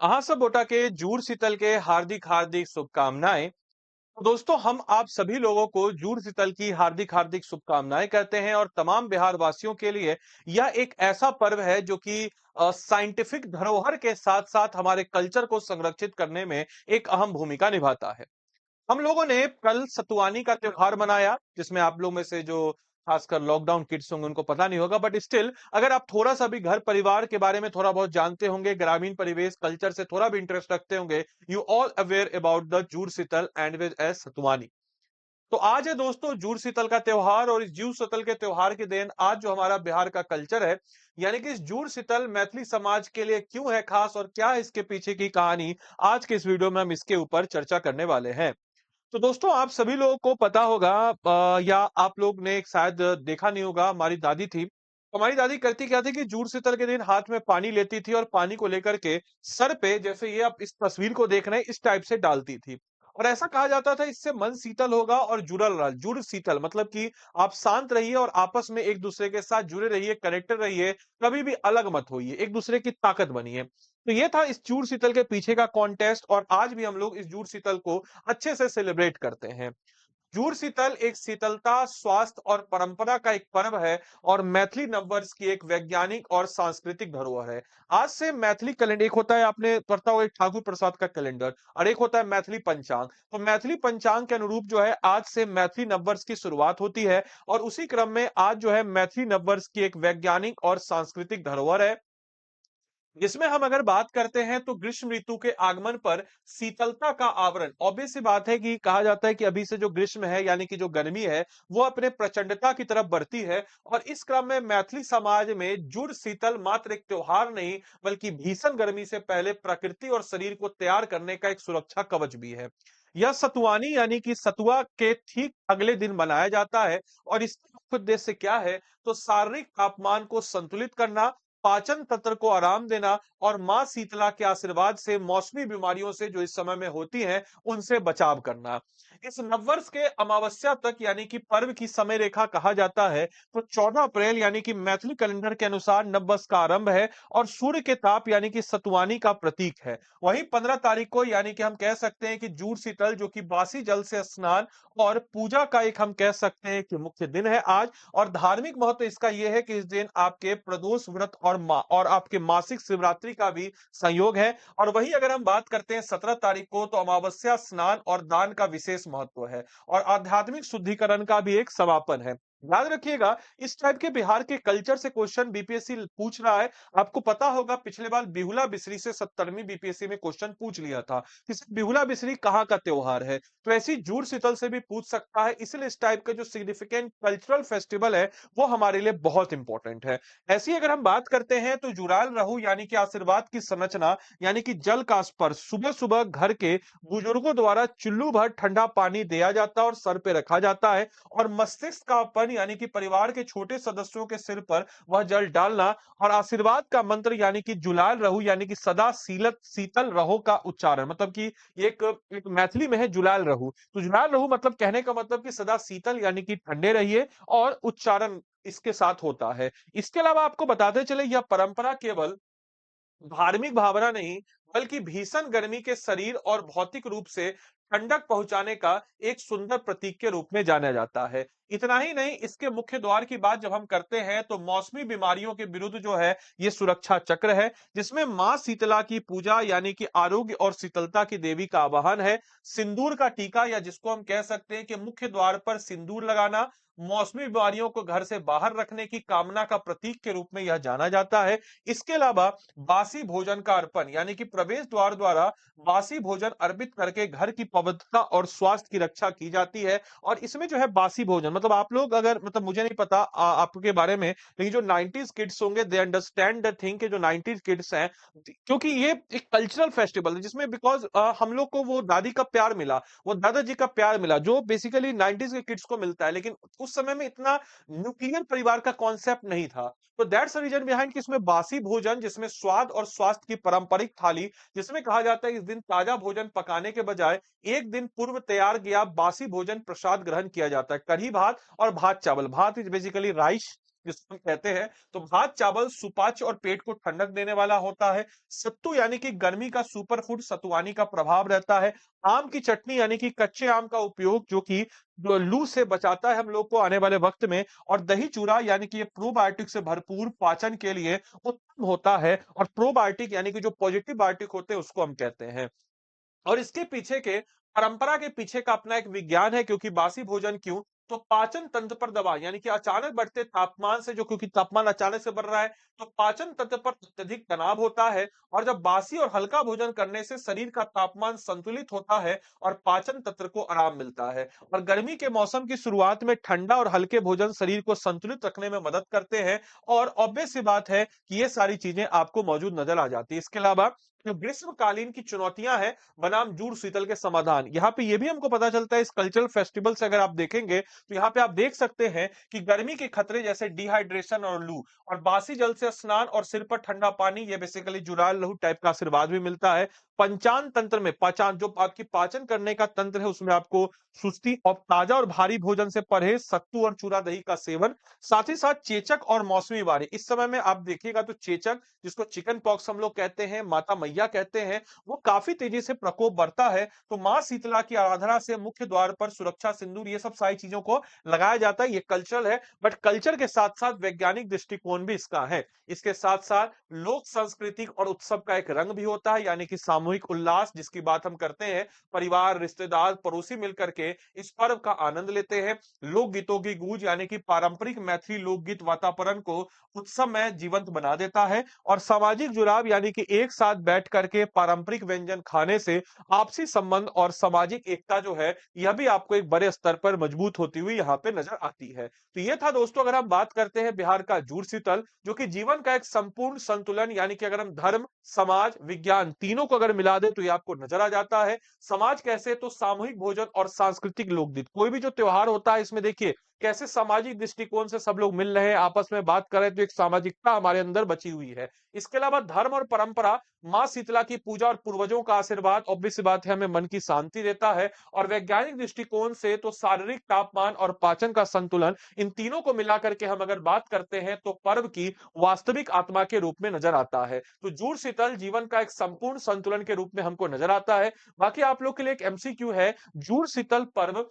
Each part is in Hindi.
हाँ सब बोटा के जूड़ शीतल के हार्दिक हार्दिक शुभकामनाएं। तो दोस्तों हम आप सभी लोगों को जूड़ शीतल की हार्दिक हार्दिक शुभकामनाएं कहते हैं और तमाम बिहार वासियों के लिए यह एक ऐसा पर्व है जो कि साइंटिफिक धरोहर के साथ साथ हमारे कल्चर को संरक्षित करने में एक अहम भूमिका निभाता है। हम लोगों ने कल सतुवानी का त्योहार मनाया जिसमें आप लोग में से जो खासकर लॉकडाउन किड्स होंगे उनको पता नहीं होगा, बट स्टिल अगर आप थोड़ा सा भी घर परिवार के बारे में थोड़ा बहुत जानते होंगे, ग्रामीण परिवेश कल्चर से थोड़ा भी इंटरेस्ट रखते होंगे, you all aware about the जूड़ शीतल एंड विद एज सतुवानी। तो आज है दोस्तों जूड़ शीतल का त्योहार और इस जूड़ शीतल के त्योहार के दिन आज जो हमारा बिहार का कल्चर है, यानी कि इस जूड़ शीतल मैथिली समाज के लिए क्यों है खास और क्या है इसके पीछे की कहानी, आज के इस वीडियो में हम इसके ऊपर चर्चा करने वाले हैं। तो दोस्तों आप सभी लोगों को पता होगा या आप लोग ने शायद देखा नहीं होगा, हमारी दादी थी। हमारी दादी करती क्या थी कि जूड़ शीतल के दिन हाथ में पानी लेती थी और पानी को लेकर के सर पे, जैसे ये आप इस तस्वीर को देख रहे हैं, इस टाइप से डालती थी। और ऐसा कहा जाता था इससे मन शीतल होगा और जुड़ल रहा। जुड़ शीतल मतलब कि आप शांत रहिए और आपस में एक दूसरे के साथ जुड़े रहिए, कनेक्टेड रहिए, कभी भी अलग मत होइए, एक दूसरे की ताकत बनिए। तो ये था इस जूड़ शीतल के पीछे का कॉन्टेस्ट और आज भी हम लोग इस जूड़ शीतल को अच्छे से सेलिब्रेट करते हैं। जूड़ शीतल एक शीतलता, स्वास्थ्य और परंपरा का एक पर्व है और मैथिली नववर्ष की एक वैज्ञानिक और सांस्कृतिक धरोहर है। आज से मैथिली कैलेंडर, एक होता है आपने पढ़ता होगा एक ठाकुर प्रसाद का कैलेंडर और एक होता है मैथिली पंचांग। तो मैथिली पंचांग के अनुरूप जो है आज से मैथिली नववर्ष की शुरुआत होती है और उसी क्रम में आज जो है मैथिली नववर्ष की एक वैज्ञानिक और सांस्कृतिक धरोहर है, जिसमें हम अगर बात करते हैं तो ग्रीष्म ऋतु के आगमन पर शीतलता का आवरण। ऑब्वियस सी बात है कि कहा जाता है कि अभी से जो ग्रीष्म है यानी कि जो गर्मी है वो अपने प्रचंडता की तरफ बढ़ती है और इस क्रम में मैथिली समाज में जुड़ शीतल मात्र एक त्योहार नहीं बल्कि भीषण गर्मी से पहले प्रकृति और शरीर को तैयार करने का एक सुरक्षा कवच भी है। यह सतुवानी यानी कि सतुआ के ठीक अगले दिन मनाया जाता है और इसका मुख्य उद्देश्य क्या है, तो शारीरिक तापमान को संतुलित करना, पाचन तंत्र को आराम देना और मां शीतला के आशीर्वाद से मौसमी बीमारियों से जो इस समय में होती हैं उनसे बचाव करना। इस नववर्ष के अमावस्या तक यानी कि पर्व की समय रेखा कहा जाता है, तो 14 अप्रैल यानी कि मैथिली कैलेंडर के अनुसार नववर्ष का आरंभ है और सूर्य के ताप यानी कि सतुवानी का प्रतीक है। वहीं 15 तारीख को यानी कि हम कह सकते हैं कि जूड़ शीतल जो कि बासी जल से स्नान और पूजा का एक हम कह सकते हैं कि मुख्य दिन है आज। और धार्मिक महत्व इसका यह है कि इस दिन आपके प्रदोष व्रत और आपके मासिक शिवरात्रि का भी संयोग है। और वही अगर हम बात करते हैं 17 तारीख को, तो अमावस्या स्नान और दान का विशेष महत्व है और आध्यात्मिक शुद्धिकरण का भी एक समापन है। याद रखिएगा, इस टाइप के बिहार के कल्चर से क्वेश्चन बीपीएससी पूछ रहा है। आपको पता होगा पिछले बार बिहुला बिसरी से 70वीं बीपीएससी में क्वेश्चन पूछ लिया था कि बिहुला बिसरी कहाँ का त्योहार है। तो ऐसी जूड़ शीतल से भी पूछ सकता है, इसलिए इस टाइप का जो सिग्निफिकेंट कल्चरल फेस्टिवल है वो हमारे लिए बहुत इंपॉर्टेंट है। ऐसी अगर हम बात करते हैं तो जुड़ाल रहू यानी कि आशीर्वाद की संरचना, यानी कि जल का स्पर्श सुबह सुबह घर के बुजुर्गों द्वारा चुल्लू भर ठंडा पानी दिया जाता है और सर पे रखा जाता है और मस्तिष्क का अपन यानी कि परिवार के छोटे सदस्यों के सिर पर वह जल डालना और आशीर्वाद का मंत्र यानी कि जुलाल रहू यानी कि सदा शीलत शीतल रहो का उच्चारण, मतलब कि एक मैथिली में है जुलाल रहू। तो जुलाल रहू मतलब कहने का मतलब कि सदा शीतल यानी कि ठंडे रहिए और उच्चारण इसके साथ होता है। इसके अलावा आपको बताते चले यह परंपरा केवल धार्मिक भावना नहीं बल्कि भीषण गर्मी के शरीर और भौतिक रूप से ठंडक पहुंचाने का एक सुंदर प्रतीक के रूप में जाना जाता है। इतना ही नहीं, इसके मुख्य द्वार की बात जब हम करते हैं तो मौसमी बीमारियों के विरुद्ध जो है ये सुरक्षा चक्र है, जिसमें मां शीतला की पूजा यानी कि आरोग्य और शीतलता की देवी का आवाहन है। सिंदूर का टीका या जिसको हम कह सकते हैं कि मुख्य द्वार पर सिंदूर लगाना मौसमी बीमारियों को घर से बाहर रखने की कामना का प्रतीक के रूप में यह जाना जाता है। इसके अलावा बासी भोजन का अर्पण यानी कि प्रवेश द्वार द्वारा बासी भोजन अर्पित करके घर की पवित्रता और स्वास्थ्य की रक्षा की जाती है। और इसमें जो है बासी भोजन मतलब आप लोग अगर मतलब मुझे नहीं पता आपके बारे में, लेकिन जो 90s किड्स होंगे दे अंडरस्टैंड द थिंग कि जो 90s किड्स हैं, क्योंकि ये एक कल्चरल फेस्टिवल है जिसमें बिकॉज हम लोग को वो दादी का प्यार मिला, वो दादाजी का प्यार मिला जो बेसिकली 90s के किड्स को मिलता है, लेकिन उस समय में इतना न्यूक्लियर परिवार का कॉन्सेप्ट नहीं था। तो दैट्स द रीजन बिहाइंड कि इसमें बासी भोजन जिसमें स्वाद और स्वास्थ्य की पारंपरिक थाली, जिसमें कहा जाता है कि इस दिन ताजा भोजन पकाने के बजाय एक दिन पूर्व तैयार गया बासी भोजन प्रसाद ग्रहण किया जाता है। कढ़ी भात और भात चावल, भात इज बेसिकली राइस जिसको हम कहते हैं। तो भात चावल सुपाच्य और पेट को ठंडक देने वाला होता है। सत्तू यानी कि गर्मी का सुपर फूड सतुआनी का प्रभाव रहता है। आम की चटनी यानी कि कच्चे आम का उपयोग जो कि लू से बचाता है हम लोग को आने वाले वक्त में। और दही चूरा यानी कि ये प्रोबायोटिक से भरपूर पाचन के लिए उत्तम होता है। और प्रोबायोटिक यानी कि जो पॉजिटिव बायोटिक होते हैं उसको हम कहते हैं। और इसके पीछे के परंपरा के पीछे का अपना एक विज्ञान है, क्योंकि बासी भोजन क्यों? तो पाचन तंत्र पर दबाव यानी कि अचानक बढ़ते तापमान से, जो क्योंकि तापमान अचानक से बढ़ रहा है, तो पाचन तंत्र पर अत्यधिक तनाव होता है। और जब बासी और हल्का भोजन करने से शरीर का तापमान संतुलित होता है और पाचन तंत्र को आराम मिलता है। और गर्मी के मौसम की शुरुआत में ठंडा और हल्के भोजन शरीर को संतुलित रखने में मदद करते हैं। और ऑब्वियस सी बात है कि ये सारी चीजें आपको मौजूद नजर आ जाती है। इसके अलावा जो ग्रीष्मकालीन की चुनौतियां हैं बनाम जूड़ शीतल के समाधान, यहाँ पे ये भी हमको पता चलता है इस कल्चरल फेस्टिवल से अगर आप देखेंगे तो यहाँ पे आप देख सकते हैं कि गर्मी के खतरे जैसे डिहाइड्रेशन और लू, और बासी जल से स्नान और सिर पर ठंडा पानी, ये बेसिकली जुड़ाल लहू टाइप का आशीर्वाद भी मिलता है। पंचान तंत्र में पाचन, जो आपकी पाचन करने का तंत्र है उसमें आपको सुस्ती और ताजा और भारी भोजन से परहेज, सत्तू और चूरा दही का सेवन, साथ ही साथ चेचक और मौसमी बीमारी। इस समय में आप देखिएगा तो चेचक, जिसको चिकन पॉक्स हम लोग कहते हैं, माता मैया कहते हैं, वो काफी तेजी से प्रकोप बढ़ता है। तो मां शीतला की आराधना से मुख्य द्वार पर सुरक्षा सिंदूर, ये सब सारी चीजों को लगाया जाता है। ये कल्चरल है, बट कल्चर के साथ साथ वैज्ञानिक दृष्टिकोण भी इसका है। इसके साथ साथ लोक सांस्कृतिक और उत्सव का एक रंग भी होता है, यानी कि सामूहिक उल्लास जिसकी बात हम करते हैं। परिवार, रिश्तेदार, पड़ोसी मिलकर के इस पर्व का आनंद लेते हैं। लोकगीतों की गूंज यानी कि पारंपरिक मैथिली लोकगीत वातावरण को उत्सव में जीवंत बना देता है। और सामाजिक जुड़ाव यानी कि एक साथ बैठ करके पारंपरिक व्यंजन खाने से आपसी संबंध और सामाजिक एकता जो है यह भी आपको एक बड़े स्तर पर मजबूत होती हुई यहाँ पे नजर आती है। तो ये था दोस्तों, अगर हम बात करते हैं बिहार का जूड़ शीतल, जो कि जीवन का एक संपूर्ण संतुलन, यानी कि अगर हम धर्म, समाज, विज्ञान तीनों को अगर मिला दे तो ये आपको नजर आ जाता है। समाज कैसे? तो सामूहिक भोजन और सांस्कृतिक लोकगीत। कोई भी जो त्योहार होता है इसमें देखिए कैसे सामाजिक दृष्टिकोण से सब लोग मिल रहे हैं, आपस में बात कर रहे हैं, तो एक सामाजिकता हमारे अंदर बची हुई है। इसके अलावा धर्म और परंपरा, मां शीतला की पूजा और पूर्वजों का आशीर्वाद, ऑब्वियस बात है, हमें मन की शांति देता है। और वैज्ञानिक दृष्टिकोण से तो शारीरिक तापमान और पाचन का संतुलन, इन तीनों को मिलाकर के हम अगर बात करते हैं तो पर्व की वास्तविक आत्मा के रूप में नजर आता है। तो जूड़ शीतल जीवन का एक संपूर्ण संतुलन के रूप में हमको नजर आता है। बाकी आप लोग के लिए एक एमसीक्यू है, जूड़ शीतल पर्व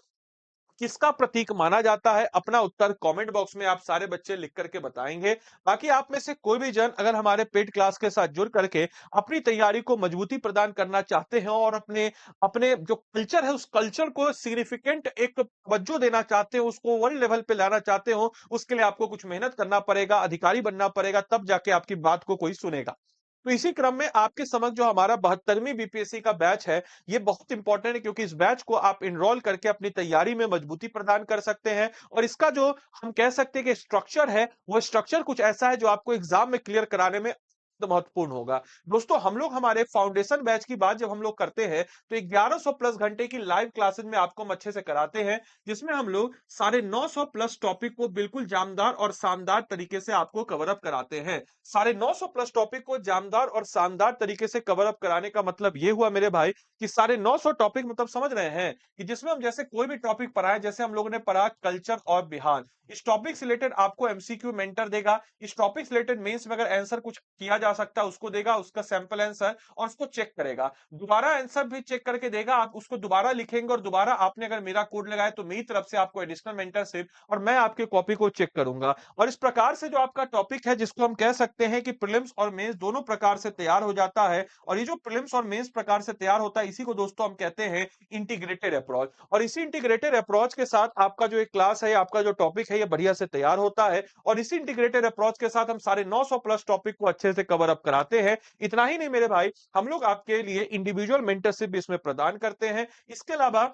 किसका प्रतीक माना जाता है? अपना उत्तर कमेंट बॉक्स में आप सारे बच्चे लिख करके बताएंगे। बाकी आप में से कोई भी जन अगर हमारे पेड क्लास के साथ जुड़ करके अपनी तैयारी को मजबूती प्रदान करना चाहते हैं और अपने अपने जो कल्चर है उस कल्चर को सिग्निफिकेंट एक तवज्जो देना चाहते हो, उसको वर्ल्ड लेवल पे लाना चाहते हो, उसके लिए आपको कुछ मेहनत करना पड़ेगा, अधिकारी बनना पड़ेगा, तब जाके आपकी बात को कोई सुनेगा। तो इसी क्रम में आपके समक्ष जो हमारा 72वीं बीपीएससी का बैच है, ये बहुत इंपॉर्टेंट है, क्योंकि इस बैच को आप एनरोल करके अपनी तैयारी में मजबूती प्रदान कर सकते हैं। और इसका जो हम कह सकते हैं कि स्ट्रक्चर है, वो स्ट्रक्चर कुछ ऐसा है जो आपको एग्जाम में क्लियर कराने में तो महत्वपूर्ण होगा। दोस्तों, हम लोग हमारे फाउंडेशन बैच की बात जब हम लोग करते हैं तो 1100 प्लस घंटे की लाइव क्लासेस में आपको हम अच्छे से कराते हैं, जिसमें हम लोग 950 प्लस टॉपिक को बिल्कुल जामदार और शानदार तरीके से आपको कवर अप कराते हैं। 950 प्लस टॉपिक को जामदार और शानदार तरीके से कवर अप कराने का मतलब ये हुआ मेरे भाई कि 950 टॉपिक, मतलब समझ रहे हैं कि जिसमें हम जैसे कोई भी टॉपिक पढ़ाए, जैसे हम लोगों ने पढ़ा कल्चर और बिहार, इस टॉपिक से रिलेटेड आपको एमसीक्यू मेंटर देगा। इस टॉपिक से रिलेटेड मेंस में अगर आंसर कुछ किया जा सकता है उसको देगा, उसका सैंपल आंसर, और उसको चेक करेगा, दोबारा आंसर भी चेक करके देगा, आप उसको दोबारा लिखेंगे और दोबारा आपने अगर मेरा कोड लगाया तो मेरी तरफ से आपको एडिशनल मेंटरशिप और मैं आपके कॉपी को चेक करूंगा। और इस प्रकार से जो आपका टॉपिक है, जिसको हम कह सकते हैं कि प्रीलिम्स और मेंस दोनों प्रकार से तैयार हो जाता है। और ये जो प्रीलिम्स और मेंस प्रकार से तैयार होता है, इसी को दोस्तों हम कहते हैं इंटीग्रेटेड अप्रोच। और इसी इंटीग्रेटेड अप्रोच के साथ आपका जो एक क्लास है, आपका जो टॉपिक है, ये बढ़िया से तैयार होता है। और इसी इंटीग्रेटेड अप्रोच के साथ हम 950 प्लस टॉपिक को अच्छे से कवर अप कराते हैं। इतना ही नहीं मेरे भाई, हम लोग आपके लिए इंडिविजुअल मेंटरशिप भी इसमें प्रदान करते हैं। इसके अलावा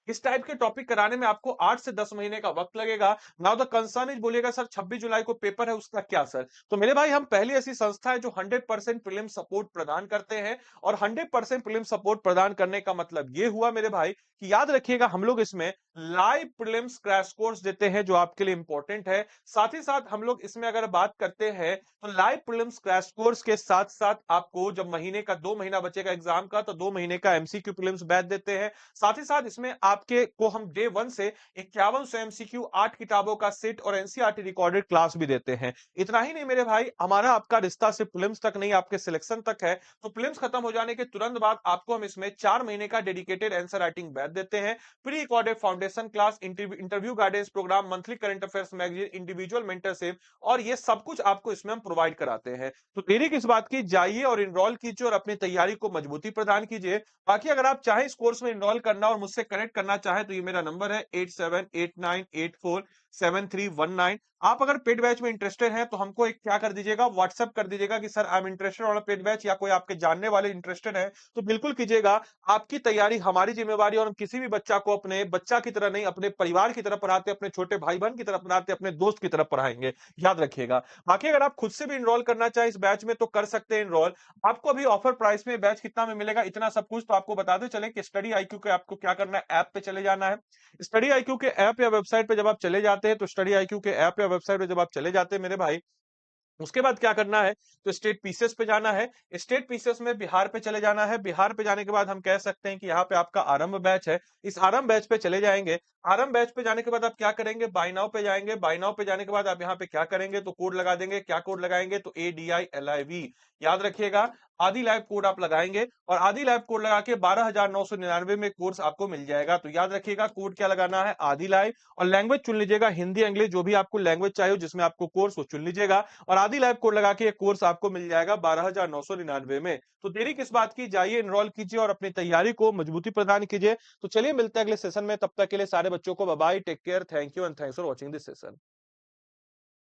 इस टाइप के टॉपिक कराने में आपको 8 से 10 महीने का वक्त लगेगा। नाउ द कंसर्न इज, बोलिएगा सर 26 जुलाई को पेपर है, उसका क्या सर? तो मेरे भाई, हम पहली ऐसी संस्था है जो 100% प्रीलिम सपोर्ट प्रदान करते हैं। और 100% प्रीलिम सपोर्ट प्रदान करने का मतलब ये हुआ मेरे भाई कि याद रखिएगा हम लोग इसमें लाइव प्रीलिम्स क्रैश कोर्स देते हैं जो आपके लिए इंपॉर्टेंट है। साथ ही साथ हम लोग इसमें अगर बात करते हैं तो लाइव प्रीलिम्स क्रैश कोर्स के साथ-साथ आपको जब महीने का 2 महीना बचेगा एग्जाम का तो 2 महीने का एमसीक्यू प्रीलिम्स बैच देते हैं। साथ ही साथ इसमें आपके को हम डे 1 से 5100 एमसीक्यू 8 किताबों का सेट और एनसीईआरटी रिकॉर्डेड क्लास भी देते हैं। इतना ही नहीं मेरे भाई, हमारा आपका रिश्ता सिर्फ प्रीलिम्स तक नहीं आपके सिलेक्शन तक है। तो प्रीलिम्स खत्म हो जाने के तुरंत बाद आपको हम इसमें 4 महीने का डेडिकेटेड आंसर राइटिंग बैच देते हैं। Pre recorded foundation class, interview guidance program, monthly current affairs magazine, individual mentorship और ये सब कुछ आपको इसमें हम प्रोवाइड कराते हैं। तो देरी किस बात की, जाइए और एनरोल कीजिए और अपनी तैयारी को मजबूती प्रदान कीजिए। बाकी अगर आप चाहें इस कोर्स में एनरोल करना और मुझसे कनेक्ट करना चाहें तो ये मेरा नंबर है 8789847319। आप अगर पेड बैच में इंटरेस्टेड हैं तो हमको एक क्या कर दीजिएगा, व्हाट्सएप कर दीजिएगा कि sir I am interested on a paid batch, या कोई आपके जानने वाले इंटरेस्टेड है तो बिल्कुल कीजिएगा। आपकी तैयारी हमारी जिम्मेवारी और हम किसी भी बच्चा को अपने बच्चा की तरह नहीं, अपने परिवार की तरह पढ़ाते, अपने छोटे भाई बहन की तरह पढ़ाते, अपने दोस्त की तरह पढ़ाएंगे, याद रखिएगा। बाकी अगर आप खुद से भी एनरोल करना चाहें इस बैच में तो कर सकते हैं एनरोल। आपको अभी ऑफर प्राइस में बैच कितना में मिलेगा, इतना सब कुछ तो आपको बताते चले कि स्टडी आईक्यू के आपको क्या करना है, ऐप पे चले जाना है। स्टडी आईक्यू के ऐप या वेबसाइट पे जब आप चले जाते हैं तो स्टडी आईक्यू के ऐप या वेबसाइट पे जब आप चले जाते हैं मेरे भाई, उसके बाद क्या करना है, तो स्टेट पीसेस पे जाना है। स्टेट पीसेस में बिहार पे चले जाना है। बिहार पे जाने के बाद हम कह सकते हैं कि यहाँ पे आपका आरंभ बैच है। इस आरंभ बैच पे चले जाएंगे। आरंभ बैच पे जाने के बाद आप क्या करेंगे, बाय नाउ पे जाएंगे। बाय नाउ पे जाने के बाद आप यहाँ पे क्या करेंगे, तो कोड लगा देंगे। क्या कोड लगाएंगे, तो ADILIV, याद रखिएगा। आदि लाइव कोड आप लगाएंगे और आदि लाइव कोड लगा के 12,999 में कोर्स आपको मिल जाएगा। तो याद रखिएगा कोड क्या लगाना है, आदि लाइव, और लैंग्वेज चुन लीजिएगा हिंदी इंग्लिश, जो भी आपको लैंग्वेज चाहिए जिसमें आपको कोर्स वो चुन लीजिएगा। और आदि लैब कोड लगा के ये कोर्स आपको मिल जाएगा 12,999 में। तो देरी किस बात की, जाइए एनरोल कीजिए और अपनी तैयारी को मजबूती प्रदान कीजिए। तो चलिए मिलते हैं अगले सेशन में, तब तक के लिए सारे बच्चों को bye bye, take care, thank you and thanks for watching this session.